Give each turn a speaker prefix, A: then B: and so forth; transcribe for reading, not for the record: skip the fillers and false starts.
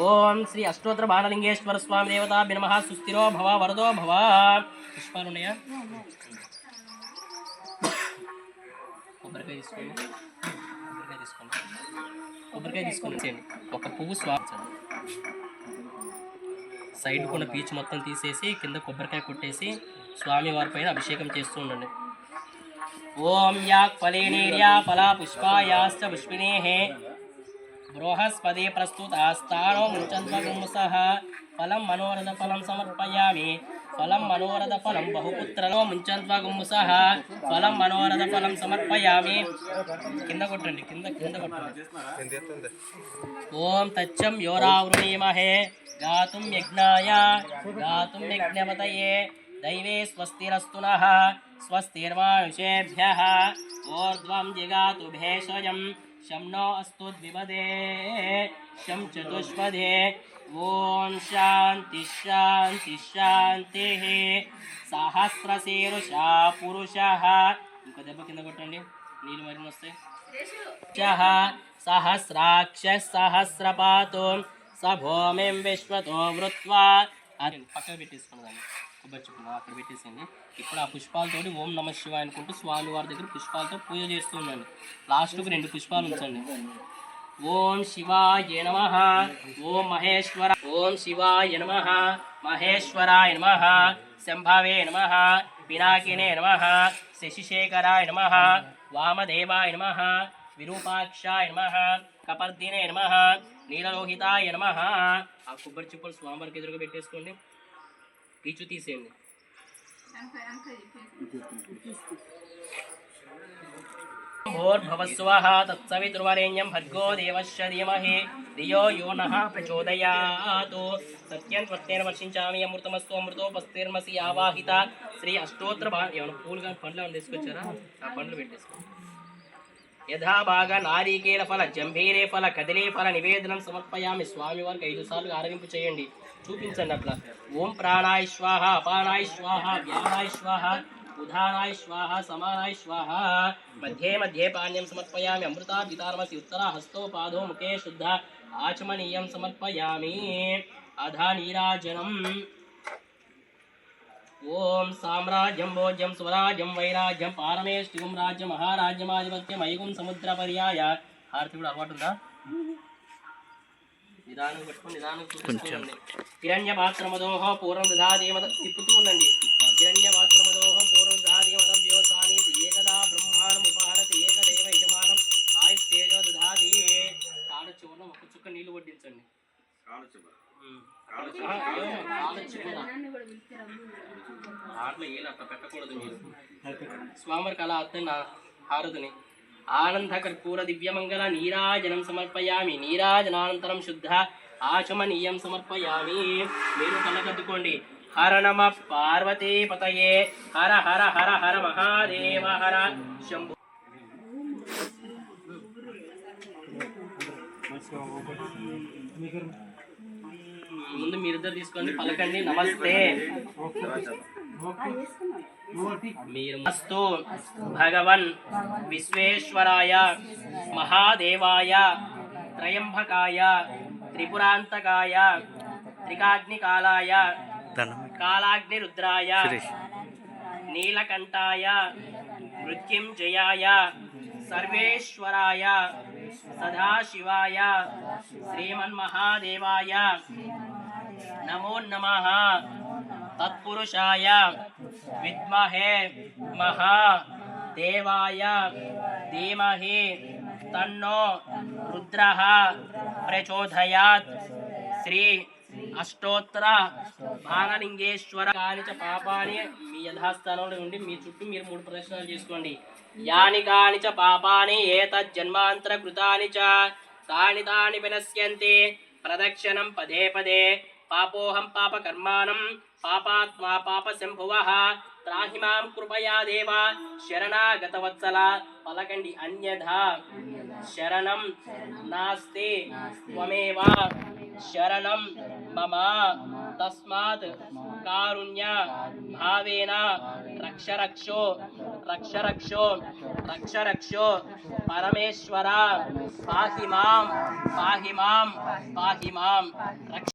A: ఓం శ్రీ అష్టోత్తర బాణలింగేశ్వర స్వామి దేవతాభ్య నమః. సుస్థిరో భవ వరదో భవ. పుష్పాలు ఉన్నాయా? కొబ్బరికాయ తీసుకోండి, కొబ్బరికాయ తీసుకొని ఒక పువ్వు స్వామించండి. సైడ్ కొన్న పీచు మొత్తం తీసేసి కింద కొబ్బరికాయ కొట్టేసి స్వామి వారి పైన అభిషేకం చేస్తూ ఉండండి. ఓం యా ఫలేనేర్యా ఫలా పుష్పాయాశ్చ పుష్పినేః బృహస్పతి ప్రస్తుతాస్తానో ముంచంత్వగుంసః ఫలం మనోరథ ఫలం సమర్పయామి. ఫలం మనోరథ ఫలం బహుపుత్రలో ముంచంత్వగుంసః ఫలం మనోరథ ఫలం సమర్పయామి. కింద కొట్టండి, కింద కొట్టండి. ఓం తచ్చం యోరావృణీమహే గాతుం యజ్ఞపతయే దైవే స్వస్తిరస్తు నః. స్వస్తిర్మానుషేభ్యః ఊర్ధ్వం జిగాతు భేషజం. శం నో అస్తు ద్విపదే శం చతుష్పదే. ఓం శాంతి శాంతి శాంతి. సహస్రశీర్షా పురుషః. ఇంకో దెబ్బ కింద కొట్టండి, నీళ్ళు మరిన్ని వస్తాయి. సహస్రాక్ష సహస్రపాతో సభూమిం విశ్వతో వృత్వా. పక్కన పెట్టేసుకున్నదాన్ని కొబ్బరి చెప్పులు అక్కడ పెట్టేసింది. ఇప్పుడు ఆ పుష్పాలతోటి ఓం నమ శివాయ అనుకుంటూ స్వామి వారి దగ్గర పుష్పాలతో పూజ చేస్తుండండి. లాస్ట్కి 2 పుష్పాలు ఉంచండి. ఓం శివాయ నమః. ఓం మహేశ్వర. ఓం శివాయ నమః. మహేశ్వరాయ నమః. శంభవే నమః. పినాకినే నమః. శశిశేఖరాయ నమః. వామదేవాయ నమః. విరూపాక్షాయ నమః. కపర్దినే నమః. నీలలోహితాయ నమః. ఆ కొబ్బరి చిప్పలు స్వామివారికి ఎదురుగా పెట్టేసుకోండి. పీచు తీసేయండి. భోర్భవస్వః తత్సవితుర్వరేణ్యం భర్గో దేవస్య ధీమహి ధియో యో నః ప్రచోదయాత్. సత్యం త్వత్తేన వర్షించామి అమృతమస్తు అమృతోపస్తేర్మసి ఆవాహిత. శ్రీ అష్టోత్తర ఏమైనా పూలు కానీ పండ్లు ఏమైనా తీసుకొచ్చారా? ఆ పండ్లు పెట్టేసుకోండి. యథా బాగా నారీకేల ఫల జంభీరే ఫల కదిలే ఫల నివేదనం సమర్పయామి. స్వామి వారికి 5 సార్లు ఆరగింపు చేయండి, చూపించండి అట్లా. ఓం ప్రాణాయ స్వాహ అపానాయ స్వాహ వ్యానాయ స్వాహ ఉదానాయ స్వాహ సమానాయ స్వాహ. మధ్యే మధ్యే పాణ్యం సమర్పయామి. అమృతా పితారమసి ఉత్తర హస్తో పాదో ముఖే శుద్ధ ఆచమనీయం సమర్పయామి. అధా నీరాజనం. ఓం సామ్రాజ్యం భోజ్యం స్వరాజ్యం వైరాజ్యం పారమేష్టిగం రాజ్యం మహారాజ్యమాధిపత్యం ఐగుం సముద్ర పర్యాయ. హారతి కూడా అలవాటు ఉందా? నిదానం పెట్టుకుని నిదానం చూపించుకోండి. హిరణ్య పాత్రమదోహ పూర్వం దధాదేమద తిప్పుతూ ఉండండి. హిరణ్య పాత్రమదోహ పూర్వం దధాదేమద వ్యోసానీతి ఏకదా బ్రహ్మాండం ఉపహారతి ఏకదేవ యజమానం ఆయుస్తేజో దధాతి. కాళ్ళ చివరన ఒక చుక్క నీళ్లు వడ్డించండి. దాంట్లో ఏలు అట్లా పెట్టకూడదు మీరు. స్వామివారికి అలా అర్థం హారతిని. ఆనంద కర్పూర దివ్యమంగళ నీరాజనం సమర్పయామి. నీరాజనానంతరం శుద్ధ ఆచమనీయం సమర్పయామి. మీరు కళ్ళకద్దుకోండి. హర నమ పార్వతీ పతయే హర హర హర హర మహాదేవ హర శంభు. ముందు మీరిద్దరు తీసుకోండి, పలకండి నమస్తే. మీరు అస్తు భగవన్ విశ్వేశ్వరాయ మహాదేవాయ త్రయంబకాయ త్రిపురాంతకాయ త్రికాగ్నికాలాయ కాలాగ్నిరుద్రాయ నీలకంఠాయ మృత్యుంజయాయ సర్వేశ్వరాయ సదాశివాయ శ్రీమన్మహాదేవాయ నమో నమః. తత్పురుషాయ విద్మహే మహాదేవాయ ధీమహి తన్నో రుద్రః ప్రచోదయాత్. శ్రీ అష్టోత్తర బాణలింగేశ్వర. కానిచ పాపాని మీ యథాస్థానంలో ఉండి మీ చుట్టూ మీరు 3 ప్రదక్షిణాలు చేసుకోండి. యాని కానిచ పాపాని ఏతజ్జన్మాంతర కృతాని చ తాని తాని వినశ్యంతి. ప్రదక్షిణం పదే పదే. పాపోహం పాపకర్మాణం పాపాత్మా పాపశంభువః. త్రాహి మాం కృపయా దేవ శరణాగతవత్సల. పలకండి అన్యథా శరణం నాస్తి త్వమేవ శరణం మమ. తస్మాత్ కారుణ్య భావేన రక్ష రక్షో రక్ష రక్షో రక్ష రక్షో పరమేశ్వర పాహి మాం పాహి మాం పాహి మాం రక్ష